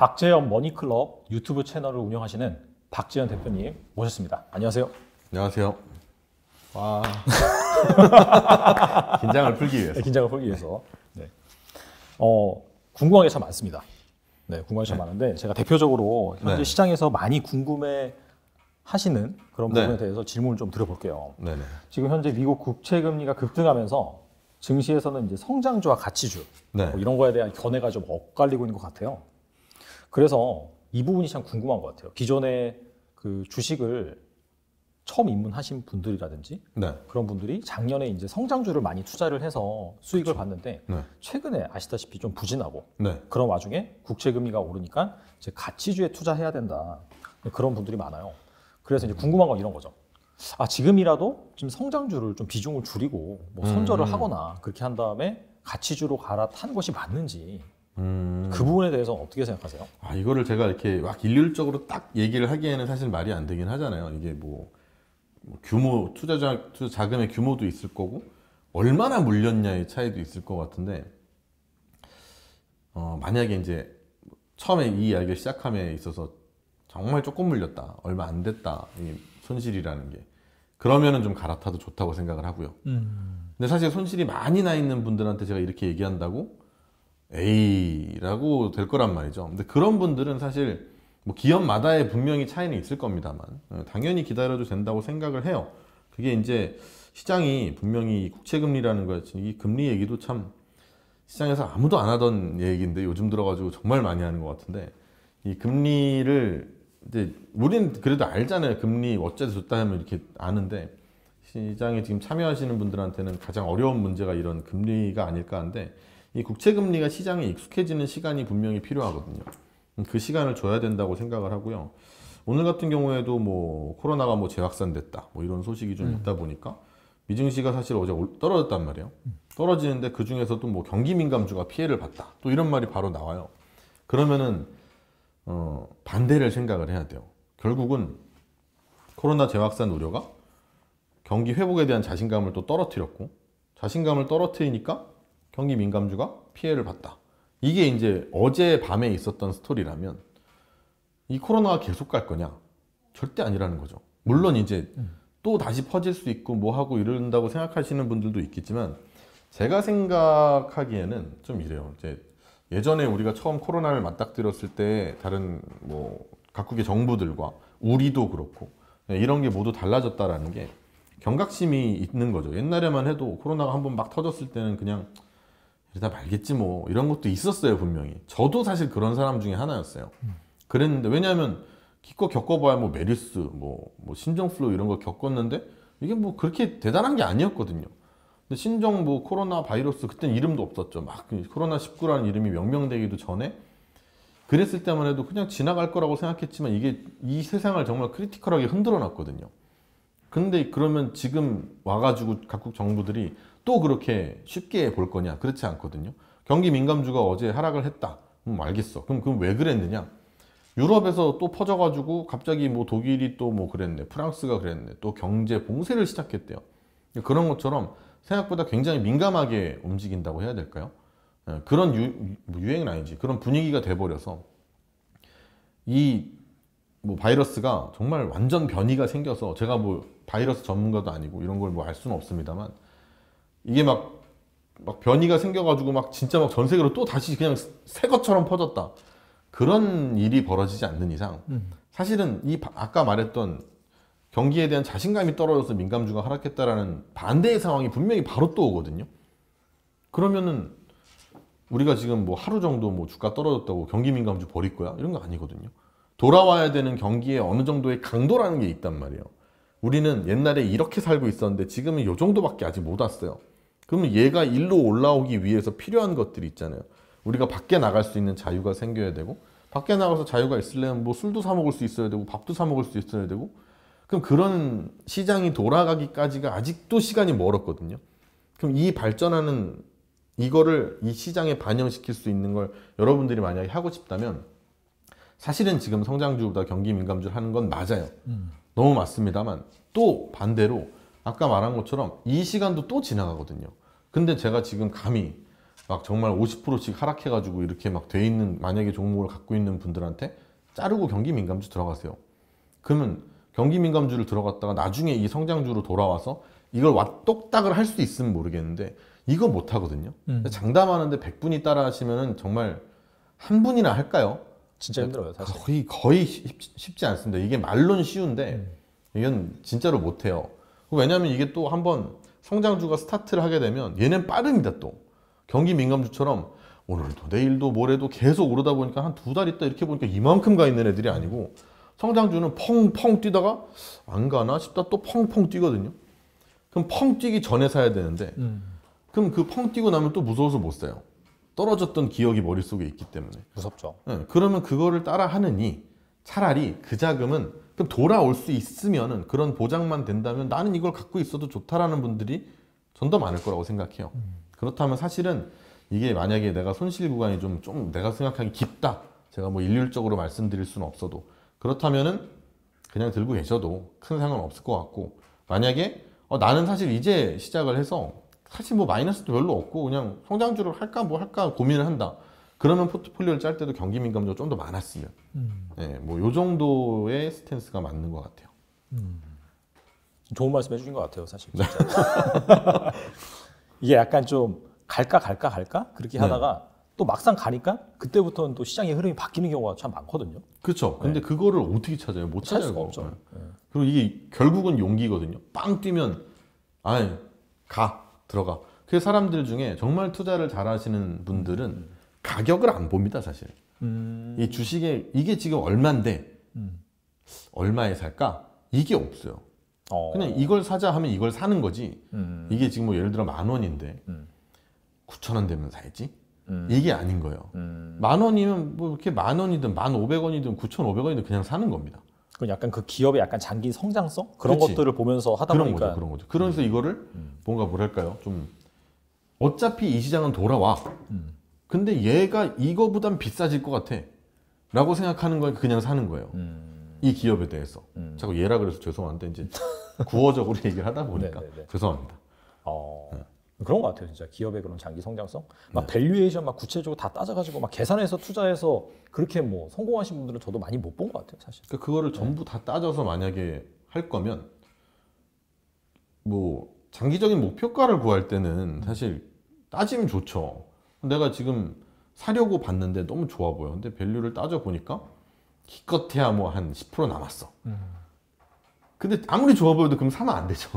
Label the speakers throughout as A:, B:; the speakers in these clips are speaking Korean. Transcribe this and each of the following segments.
A: 박재현 머니클럽 유튜브 채널을 운영하시는 박재현 대표님 모셨습니다. 안녕하세요.
B: 안녕하세요. 와. 긴장을 풀기 위해서.
A: 네, 긴장을 풀기 위해서. 네. 궁금한 게 참 많습니다. 네, 궁금한 게 참 많은데 제가 대표적으로 현재 시장에서 많이 궁금해 하시는 그런 부분에 대해서 질문을 좀 드려볼게요.
B: 네네.
A: 지금 현재 미국 국채 금리가 급등하면서 증시에서는 이제 성장주와 가치주 뭐 이런 거에 대한 견해가 좀 엇갈리고 있는 것 같아요. 그래서 이 부분이 참 궁금한 것 같아요. 기존에 그 주식을 처음 입문하신 분들이라든지 그런 분들이 작년에 이제 성장주를 많이 투자를 해서 수익을 봤는데 최근에 아시다시피 좀 부진하고 그런 와중에 국채 금리가 오르니까 이제 가치주에 투자해야 된다. 그런 분들이 많아요. 그래서 이제 궁금한 건 이런 거죠. 아, 지금이라도 지금 성장주를 좀 비중을 줄이고 뭐 손절을 하거나 그렇게 한 다음에 가치주로 갈아탄 것이 맞는지 그 부분에 대해서 어떻게 생각하세요?
B: 아, 이거를 제가 이렇게 막 일률적으로 딱 얘기를 하기에는 사실 말이 안 되긴 하잖아요. 이게 뭐 규모, 투자 자금의 규모도 있을 거고 얼마나 물렸냐의 차이도 있을 것 같은데 만약에 이제 처음에 이 이야기를 시작함에 있어서 정말 조금 물렸다, 얼마 안 됐다, 이 손실이라는 게 그러면은 좀 갈아타도 좋다고 생각을 하고요. 근데 사실 손실이 많이 나 있는 분들한테 제가 이렇게 얘기한다고 에이라고 될 거란 말이죠. 근데 그런 분들은 사실 뭐 기업마다의 분명히 차이는 있을 겁니다만 당연히 기다려도 된다고 생각을 해요. 그게 이제 시장이 분명히 국채금리라는 거, 이 금리 얘기도 참 시장에서 아무도 안 하던 얘기인데 요즘 들어가지고 정말 많이 하는 것 같은데 이 금리를 이제 우리는 그래도 알잖아요. 금리 어쩌다 줬다 하면 이렇게 아는데 시장에 지금 참여하시는 분들한테는 가장 어려운 문제가 이런 금리가 아닐까 하는데 이 국채금리가 시장에 익숙해지는 시간이 분명히 필요하거든요. 그 시간을 줘야 된다고 생각을 하고요. 오늘 같은 경우에도 뭐 코로나가 뭐 재확산됐다 뭐 이런 소식이 좀 있다 보니까 미증시가 사실 어제 떨어졌단 말이에요. 떨어지는데 그 중에서도 뭐 경기 민감주가 피해를 봤다 또 이런 말이 바로 나와요. 그러면은 반대를 생각을 해야 돼요. 결국은 코로나 재확산 우려가 경기 회복에 대한 자신감을 또 떨어뜨렸고 자신감을 떨어뜨리니까 경기 민감주가 피해를 봤다. 이게 이제 어제 밤에 있었던 스토리라면 이 코로나가 계속 갈 거냐? 절대 아니라는 거죠. 물론 이제 또 다시 퍼질 수 있고 뭐 하고 이런다고 생각하시는 분들도 있겠지만 제가 생각하기에는 좀 이래요. 이제 예전에 우리가 처음 코로나를 맞닥뜨렸을 때 다른 뭐 각국의 정부들과 우리도 그렇고 이런 게 모두 달라졌다라는 게 경각심이 있는 거죠. 옛날에만 해도 코로나가 한번 막 터졌을 때는 그냥 이러다 말겠지 뭐 이런 것도 있었어요. 분명히 저도 사실 그런 사람 중에 하나였어요. 그랬는데 왜냐하면 기껏 겪어봐야 뭐 메르스 뭐 신종플루 이런 거 겪었는데 이게 뭐 그렇게 대단한 게 아니었거든요. 근데 신종 뭐 코로나 바이러스 그때는 이름도 없었죠. 막 코로나19라는 이름이 명명되기도 전에 그랬을 때만 해도 그냥 지나갈 거라고 생각했지만 이게 이 세상을 정말 크리티컬하게 흔들어 놨거든요. 근데 그러면 지금 와가지고 각국 정부들이 또 그렇게 쉽게 볼 거냐? 그렇지 않거든요. 경기 민감주가 어제 하락을 했다. 알겠어. 그럼 왜 그랬느냐? 유럽에서 또 퍼져가지고 갑자기 뭐 독일이 또 뭐 그랬네. 프랑스가 그랬네. 또 경제 봉쇄를 시작했대요. 그런 것처럼 생각보다 굉장히 민감하게 움직인다고 해야 될까요? 그런 유행은 아니지. 그런 분위기가 돼버려서 이 뭐 바이러스가 정말 완전 변이가 생겨서 제가 뭐 바이러스 전문가도 아니고 이런 걸 뭐 알 수는 없습니다만 이게 막 변이가 생겨가지고 막 진짜 막 전 세계로 또 다시 그냥 새 것처럼 퍼졌다. 그런 일이 벌어지지 않는 이상 사실은 이 아까 말했던 경기에 대한 자신감이 떨어져서 민감주가 하락했다라는 반대의 상황이 분명히 바로 또 오거든요. 그러면은 우리가 지금 뭐 하루 정도 뭐 주가 떨어졌다고 경기 민감주 버릴 거야? 이런 거 아니거든요. 돌아와야 되는 경기에 어느 정도의 강도라는 게 있단 말이에요. 우리는 옛날에 이렇게 살고 있었는데 지금은 이 정도밖에 아직 못 왔어요. 그러면 얘가 일로 올라오기 위해서 필요한 것들이 있잖아요. 우리가 밖에 나갈 수 있는 자유가 생겨야 되고 밖에 나가서 자유가 있으려면 뭐 술도 사 먹을 수 있어야 되고 밥도 사 먹을 수 있어야 되고 그럼 그런 시장이 돌아가기까지가 아직도 시간이 멀었거든요. 그럼 이 발전하는 이거를 이 시장에 반영시킬 수 있는 걸 여러분들이 만약에 하고 싶다면 사실은 지금 성장주보다 경기 민감주를 하는 건 맞아요. 너무 맞습니다만 또 반대로 아까 말한 것처럼 이 시간도 또 지나가거든요. 근데 제가 지금 감히 막 정말 50%씩 하락해가지고 이렇게 막 돼 있는 만약에 종목을 갖고 있는 분들한테 자르고 경기 민감주 들어가세요. 그러면 경기 민감주를 들어갔다가 나중에 이 성장주로 돌아와서 이걸 똑딱을 할 수 있으면 모르겠는데 이거 못 하거든요. 장담하는데 100분이 따라 하시면은 정말 한 분이나 할까요?
A: 진짜 힘들어요, 사실.
B: 거의 쉽지 않습니다. 이게 말로는 쉬운데 이건 진짜로 못 해요. 왜냐하면 이게 또 한번 성장주가 스타트를 하게 되면 얘는 빠릅니다. 또 경기 민감주처럼 오늘도 내일도 모레도 계속 오르다 보니까 한 2달 있다 이렇게 보니까 이만큼 가 있는 애들이 아니고 성장주는 펑펑 뛰다가 안 가나 싶다 또 펑펑 뛰거든요. 그럼 펑 뛰기 전에 사야 되는데 그럼 그 펑 뛰고 나면 또 무서워서 못 사요. 떨어졌던 기억이 머릿속에 있기 때문에.
A: 무섭죠.
B: 네, 그러면 그거를 따라 하느니 차라리 그 자금은 그럼 돌아올 수 있으면은 그런 보장만 된다면 나는 이걸 갖고 있어도 좋다라는 분들이 전 더 많을 거라고 생각해요. 그렇다면 사실은 이게 만약에 내가 손실 구간이 좀 내가 생각하기 깊다. 제가 뭐 일률적으로 말씀드릴 수는 없어도 그렇다면은 그냥 들고 계셔도 큰 상관 없을 것 같고 만약에 나는 사실 이제 시작을 해서 사실 뭐 마이너스도 별로 없고 그냥 성장주를 할까 뭐 할까 고민을 한다. 그러면 포트폴리오를 짤 때도 경기 민감도가 좀 더 많았으면 네, 뭐 요 정도의 스탠스가 맞는 것 같아요.
A: 좋은 말씀 해주신 것 같아요, 사실. 진짜. 이게 약간 좀 갈까 그렇게 하다가 또 막상 가니까 그때부터는 또 시장의 흐름이 바뀌는 경우가 참 많거든요.
B: 그렇죠. 근데 그거를 어떻게 찾아요? 못
A: 찾을
B: 찾아요.
A: 수가 없죠.
B: 그리고 이게 결국은 용기거든요. 빵 뛰면 들어가. 그 사람들 중에 정말 투자를 잘하시는 분들은 가격을 안 봅니다, 사실. 이 주식에 이게 지금 얼마인데 얼마에 살까? 이게 없어요. 그냥 이걸 사자 하면 이걸 사는 거지. 이게 지금 뭐 예를 들어 10,000원인데 9,000원 되면 사야지. 이게 아닌 거예요. 10,000원이면 뭐 이렇게 10,000원이든 1,500원이든 9,500원이든 그냥 사는 겁니다.
A: 그건 약간 그 기업의 약간 장기 성장성 그런
B: 그렇지.
A: 것들을 보면서 하다
B: 그런
A: 보니까
B: 그런 거죠. 그래서 이거를 뭔가 뭐랄까요? 좀 어차피 이 시장은 돌아와. 근데 얘가 이거보단 비싸질 것 같아. 라고 생각하는 걸 그냥 사는 거예요. 이 기업에 대해서. 자꾸 얘라 그래서 죄송한데 이제 구어적으로 얘기를 하다 보니까 죄송합니다.
A: 그런 것 같아요, 진짜 기업의 그런 장기 성장성, 막 밸류에이션 막 구체적으로 다 따져가지고 막 계산해서 투자해서 그렇게 뭐 성공하신 분들은 저도 많이 못 본 것 같아요, 사실.
B: 그러니까 그거를 전부 다 따져서 만약에 할 거면 뭐 장기적인 목표가를 구할 때는 사실 따지면 좋죠. 내가 지금 사려고 봤는데 너무 좋아 보여. 근데 밸류를 따져 보니까 기껏해야 뭐 한 10% 남았어. 근데 아무리 좋아 보여도 그럼 사면 안 되죠.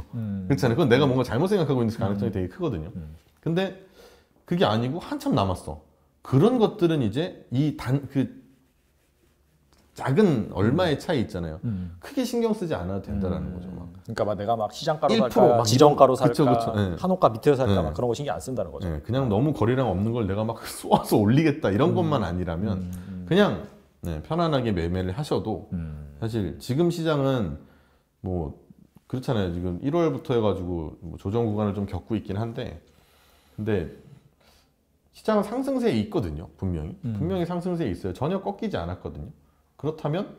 B: 그렇잖아요. 그건 내가 뭔가 잘못 생각하고 있는 가능성이 되게 크거든요. 근데 그게 아니고 한참 남았어. 그런 것들은 이제 그 작은 얼마의 차이 있잖아요. 크게 신경 쓰지 않아도 된다라는 거죠. 막.
A: 그러니까 막 내가 막 시장가로
B: 1%
A: 살까,
B: 막
A: 지정가로
B: 그쵸,
A: 살까,
B: 네.
A: 한호가 밑에서 살까,
B: 네.
A: 막 그런 거 신경 안 쓴다는 거죠.
B: 네, 그냥 너무 거리랑 없는 걸 내가 막 쏘아서 올리겠다 이런 것만 아니라면 그냥 편안하게 매매를 하셔도 사실 지금 시장은 뭐 그렇잖아요. 지금 1월부터 해가지고 뭐 조정 구간을 좀 겪고 있긴 한데 근데 시장은 상승세에 있거든요. 분명히 상승세에 있어요. 전혀 꺾이지 않았거든요. 그렇다면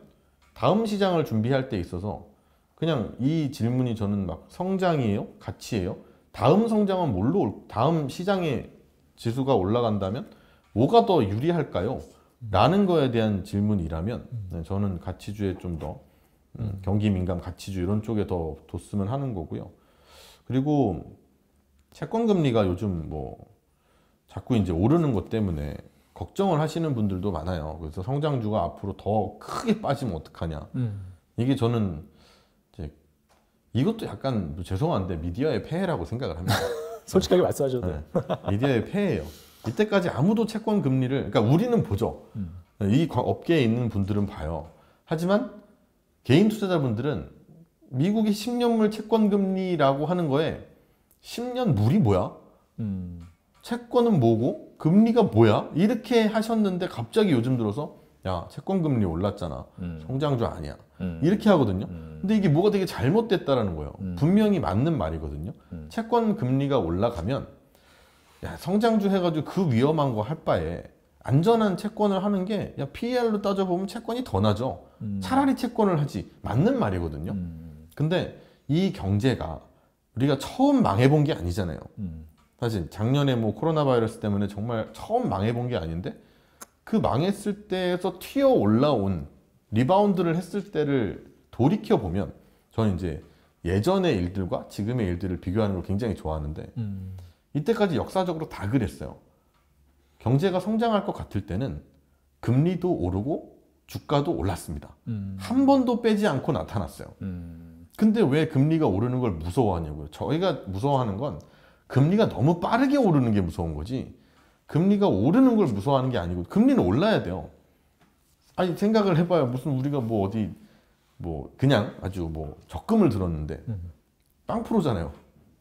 B: 다음 시장을 준비할 때 있어서 그냥 이 질문이 저는 막 성장이에요? 가치예요? 다음 성장은 다음 시장의 지수가 올라간다면 뭐가 더 유리할까요? 라는 거에 대한 질문이라면 저는 가치주에 좀 더 경기 민감 가치주 이런 쪽에 더 뒀으면 하는 거고요. 그리고 채권 금리가 요즘 뭐 자꾸 이제 오르는 것 때문에 걱정을 하시는 분들도 많아요. 그래서 성장주가 앞으로 더 크게 빠지면 어떡하냐. 이게 저는 이제 이것도 약간 죄송한데 미디어의 폐해라고 생각을 합니다.
A: 솔직하게 말씀하셔도 돼요.
B: 미디어의 폐해예요. 이때까지 아무도 채권 금리를, 그러니까 우리는 보죠. 이 업계에 있는 분들은 봐요. 하지만 개인 투자자분들은 미국의 10년물 채권 금리라고 하는 거에 10년 물이 뭐야? 채권은 뭐고 금리가 뭐야? 이렇게 하셨는데 갑자기 요즘 들어서 야 채권 금리 올랐잖아. 성장주 아니야. 이렇게 하거든요. 근데 이게 뭐가 되게 잘못됐다라는 거예요. 분명히 맞는 말이거든요. 채권 금리가 올라가면 야 성장주 해가지고 그 위험한 거 할 바에 안전한 채권을 하는 게 야 PER로 따져보면 채권이 더 나죠. 차라리 채권을 하지. 맞는 말이거든요. 근데 이 경제가 우리가 처음 망해본 게 아니잖아요. 사실 작년에 뭐 코로나 바이러스 때문에 정말 처음 망해본 게 아닌데 그 망했을 때에서 튀어 올라온 리바운드를 했을 때를 돌이켜 보면 저는 이제 예전의 일들과 지금의 일들을 비교하는 걸 굉장히 좋아하는데 이때까지 역사적으로 다 그랬어요. 경제가 성장할 것 같을 때는 금리도 오르고 주가도 올랐습니다. 한 번도 빼지 않고 나타났어요. 근데 왜 금리가 오르는 걸 무서워하냐고요. 저희가 무서워하는 건 금리가 너무 빠르게 오르는 게 무서운 거지 금리가 오르는 걸 무서워하는 게 아니고 금리는 올라야 돼요. 아니 생각을 해봐요. 무슨 우리가 뭐 어디 뭐 그냥 아주 뭐 적금을 들었는데 빵 프로잖아요.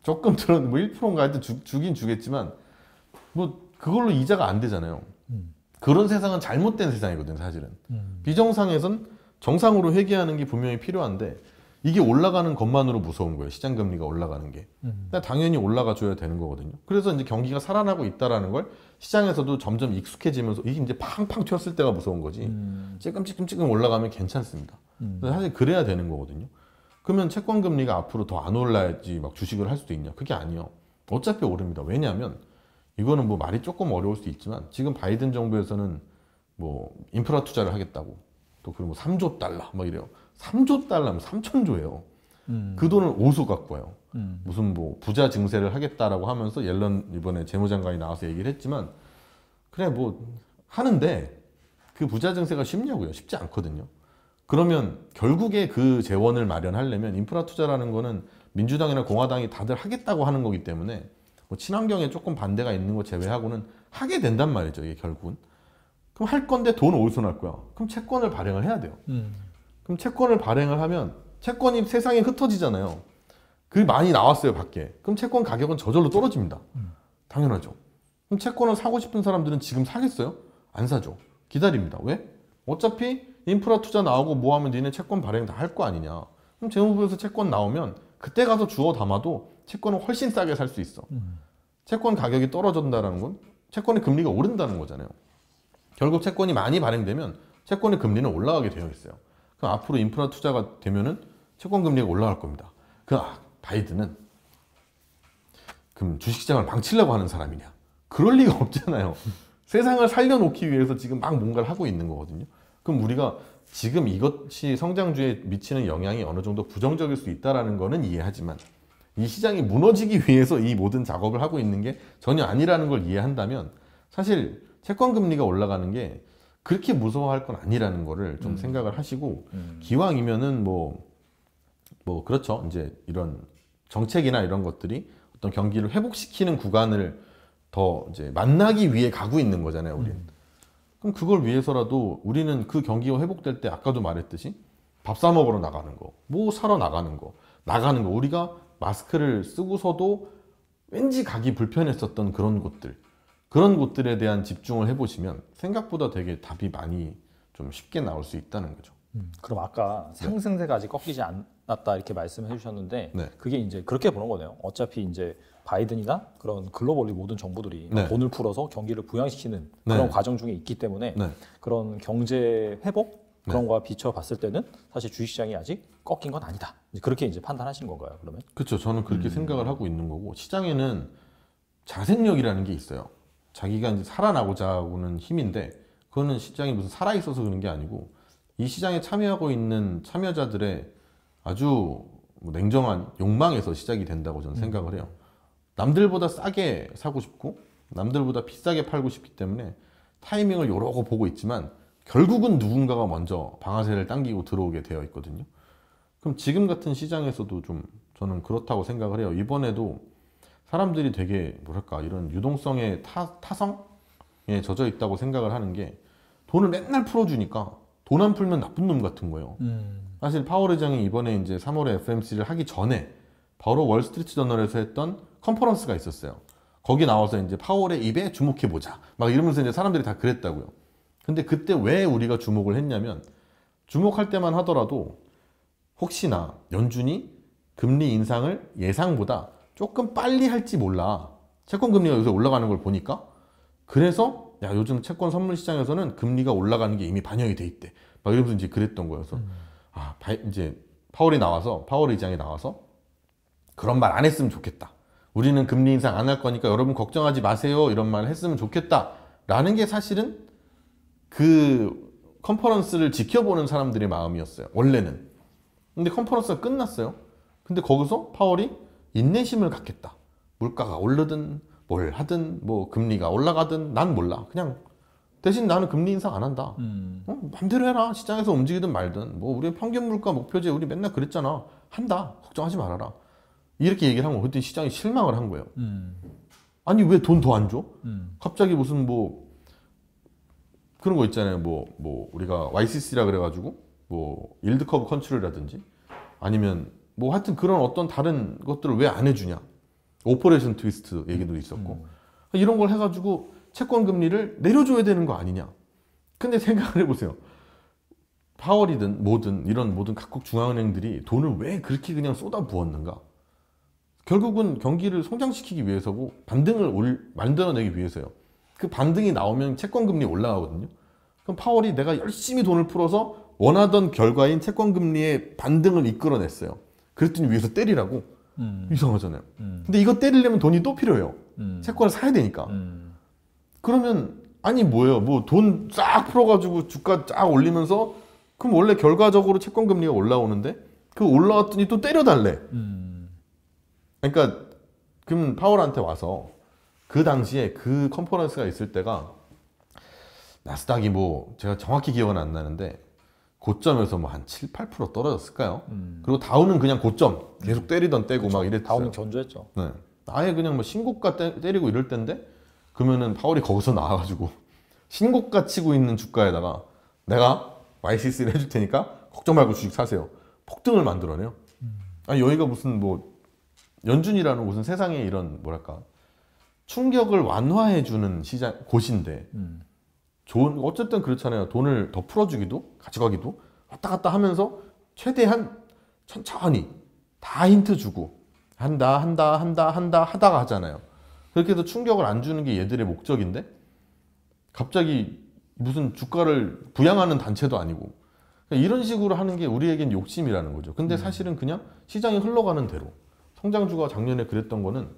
B: 적금 들었는데 뭐 1%인가 하여튼 주긴 주겠지만 뭐 그걸로 이자가 안 되잖아요. 그런 세상은 잘못된 세상이거든요, 사실은. 비정상에선 정상으로 회귀하는 게 분명히 필요한데 이게 올라가는 것만으로 무서운 거예요. 시장 금리가 올라가는 게. 당연히 올라가 줘야 되는 거거든요. 그래서 이제 경기가 살아나고 있다라는 걸 시장에서도 점점 익숙해지면서 이게 이제 팡팡 튀었을 때가 무서운 거지. 찔끔찔끔 올라가면 괜찮습니다. 사실 그래야 되는 거거든요. 그러면 채권 금리가 앞으로 더 안 올라야지 막 주식을 할 수도 있냐? 그게 아니에요. 어차피 오릅니다. 왜냐하면 이거는 뭐 말이 조금 어려울 수 있지만 지금 바이든 정부에서는 뭐 인프라 투자를 하겠다고 또 그리고 뭐 3조 달러 막 이래요. 3조 달러면 3천조예요. 그 돈을 어디서 갖고 와요? 무슨 뭐 부자 증세를 하겠다라고 하면서 옐런 이번에 재무장관이 나와서 얘기를 했지만 그래 뭐 하는데 그 부자 증세가 쉽냐고요? 쉽지 않거든요. 그러면 결국에 그 재원을 마련하려면 인프라 투자라는 거는 민주당이나 공화당이 다들 하겠다고 하는 거기 때문에 뭐 친환경에 조금 반대가 있는 거 제외하고는 하게 된단 말이죠. 이게 결국은. 그럼 할 건데 돈 어디서 날 거야? 그럼 채권을 발행을 해야 돼요. 그럼 채권을 발행을 하면 채권이 세상에 흩어지잖아요. 그게 많이 나왔어요, 밖에. 그럼 채권 가격은 저절로 떨어집니다. 당연하죠. 그럼 채권을 사고 싶은 사람들은 지금 사겠어요? 안 사죠. 기다립니다. 왜? 어차피 인프라 투자 나오고 뭐 하면 니네 채권 발행 다 할 거 아니냐. 그럼 재무부에서 채권 나오면 그때 가서 주워 담아도 채권은 훨씬 싸게 살 수 있어. 채권 가격이 떨어진다는 건 채권의 금리가 오른다는 거잖아요. 결국 채권이 많이 발행되면 채권의 금리는 올라가게 되어 있어요. 그럼 앞으로 인프라 투자가 되면은 채권 금리가 올라갈 겁니다. 바이든은 그럼 주식시장을 망치려고 하는 사람이냐? 그럴 리가 없잖아요. 세상을 살려놓기 위해서 지금 막 뭔가를 하고 있는 거거든요. 그럼 우리가 지금 이것이 성장주에 미치는 영향이 어느 정도 부정적일 수 있다는 거는 이해하지만 이 시장이 무너지기 위해서 이 모든 작업을 하고 있는 게 전혀 아니라는 걸 이해한다면 사실 채권 금리가 올라가는 게 그렇게 무서워할 건 아니라는 거를 좀 생각을 하시고 기왕이면은 뭐 그렇죠. 이제 이런 정책이나 이런 것들이 어떤 경기를 회복시키는 구간을 더 이제 만나기 위해 가고 있는 거잖아요, 우리는. 그럼 그걸 위해서라도 우리는 그 경기가 회복될 때 아까도 말했듯이 밥 사 먹으러 나가는 거, 뭐 사러 나가는 거, 우리가 마스크를 쓰고서도 왠지 가기 불편했었던 그런 곳들에 대한 집중을 해보시면 생각보다 되게 답이 많이 좀 쉽게 나올 수 있다는 거죠.
A: 그럼 아까 상승세가 아직 꺾이지 않았다 이렇게 말씀해 주셨는데
B: 네.
A: 그게 이제 그렇게 보는 거네요. 어차피 이제 바이든이나 그런 글로벌리 모든 정부들이
B: 네.
A: 돈을 풀어서 경기를 부양시키는 그런
B: 네.
A: 과정 중에 있기 때문에
B: 네.
A: 그런 경제 회복 그런 거와 비춰봤을 때는 사실 주식시장이 아직 꺾인 건 아니다. 그렇게 이제 판단하시는 건가요, 그러면?
B: 그렇죠. 저는 그렇게 생각을 하고 있는 거고 시장에는 자생력이라는 게 있어요. 자기가 이제 살아나고자 하고는 힘인데 그거는 시장이 무슨 살아있어서 그런 게 아니고 이 시장에 참여하고 있는 참여자들의 아주 냉정한 욕망에서 시작이 된다고 저는 생각을 해요. 남들보다 싸게 사고 싶고 남들보다 비싸게 팔고 싶기 때문에 타이밍을 여러 거 보고 있지만 결국은 누군가가 먼저 방아쇠를 당기고 들어오게 되어 있거든요. 그럼 지금 같은 시장에서도 좀 저는 그렇다고 생각을 해요. 이번에도 사람들이 되게 뭐랄까 이런 유동성의 타성에 젖어 있다고 생각을 하는 게 돈을 맨날 풀어주니까 돈 안 풀면 나쁜 놈 같은 거예요. 사실 파월 의장이 이번에 이제 3월에 FOMC를 하기 전에 바로 월스트리트 저널에서 했던 컨퍼런스가 있었어요. 거기 나와서 이제 파월의 입에 주목해 보자. 막 이러면서 이제 사람들이 다 그랬다고요. 근데 그때 왜 우리가 주목을 했냐면 주목할 때만 하더라도 혹시나 연준이 금리 인상을 예상보다 조금 빨리 할지 몰라. 채권 금리가 요새 올라가는 걸 보니까 그래서 야 요즘 채권 선물 시장에서는 금리가 올라가는 게 이미 반영이 돼 있대. 막 이러면서 이제 그랬던 거여서 이제 파월 의장이 나와서 그런 말 안 했으면 좋겠다. 우리는 금리 인상 안 할 거니까 여러분 걱정하지 마세요. 이런 말을 했으면 좋겠다라는 게 사실은 그 컨퍼런스를 지켜보는 사람들의 마음이었어요. 원래는. 근데 컨퍼런스가 끝났어요. 근데 거기서 파월이 인내심을 갖겠다. 물가가 오르든 뭘 하든 뭐 금리가 올라가든 난 몰라. 그냥 대신 나는 금리 인상 안 한다. 맘대로 해라. 시장에서 움직이든 말든. 뭐 우리 평균 물가 목표제 우리 맨날 그랬잖아. 한다. 걱정하지 말아라. 이렇게 얘기를 한 거. 그때 시장이 실망을 한 거예요. 아니 왜 돈 더 안 줘? 갑자기 무슨 뭐 그런 거 있잖아요. 뭐 우리가 YCC라 그래가지고 뭐 일드 커브 컨트롤이라든지 아니면 뭐 하여튼 그런 어떤 다른 것들을 왜 안 해주냐. 오퍼레이션 트위스트 얘기도 있었고 이런 걸 해가지고 채권 금리를 내려줘야 되는 거 아니냐. 근데 생각을 해보세요. 파월이든 뭐든 이런 모든 각국 중앙은행들이 돈을 왜 그렇게 그냥 쏟아 부었는가. 결국은 경기를 성장시키기 위해서고 반등을 만들어내기 위해서요. 그 반등이 나오면 채권금리 올라가거든요. 그럼 파월이 내가 열심히 돈을 풀어서 원하던 결과인 채권금리의 반등을 이끌어냈어요. 그랬더니 위에서 때리라고? 이상하잖아요. 근데 이거 때리려면 돈이 또 필요해요. 채권을 사야 되니까. 그러면 아니 뭐예요? 뭐 돈 쫙 풀어가지고 주가 쫙 올리면서 그럼 원래 결과적으로 채권금리가 올라오는데 그 올라왔더니 또 때려달래. 그러니까 그럼 파월한테 와서 그 당시에 그 컨퍼런스가 있을 때가 나스닥이 뭐 제가 정확히 기억은 안 나는데 고점에서 뭐 한 7, 8% 떨어졌을까요? 그리고 다우는 그냥 고점 계속 때리던 때고 막 이랬어요.
A: 다우는 견조했죠.
B: 네. 아예 그냥 뭐 신고가 때리고 이럴 때인데 그러면은 파월이 거기서 나와가지고 신고가 치고 있는 주가에다가 내가 YCC를 해줄 테니까 걱정 말고 주식 사세요. 폭등을 만들어내요. 아니 여기가 무슨 뭐 연준이라는 무슨 세상에 이런 뭐랄까 충격을 완화해주는 시장 곳인데 좋은 어쨌든 그렇잖아요. 돈을 더 풀어주기도 가져가기도 왔다 갔다 하면서 최대한 천천히 다 힌트 주고 하다가 하잖아요. 그렇게 해서 충격을 안 주는 게 얘들의 목적인데 갑자기 무슨 주가를 부양하는 단체도 아니고 그러니까 이런 식으로 하는 게 우리에겐 욕심이라는 거죠. 근데 사실은 그냥 시장이 흘러가는 대로 성장주가 작년에 그랬던 거는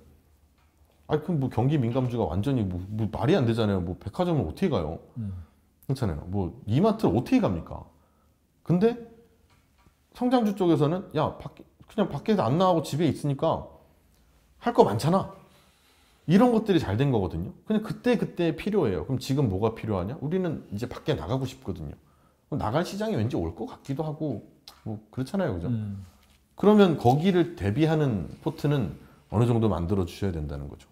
B: 아니 그럼 뭐 경기 민감주가 완전히 뭐 말이 안 되잖아요. 뭐 백화점을 어떻게 가요? 그렇잖아요. 뭐 이마트를 어떻게 갑니까? 근데 성장주 쪽에서는 야 그냥 밖에서 안 나가고 집에 있으니까 할 거 많잖아. 이런 것들이 잘 된 거거든요. 그냥 그때 필요해요. 그럼 지금 뭐가 필요하냐? 우리는 이제 밖에 나가고 싶거든요. 그럼 나갈 시장이 왠지 올 것 같기도 하고 뭐 그렇잖아요, 그죠? 그러면 거기를 대비하는 포트는 어느 정도 만들어 주셔야 된다는 거죠.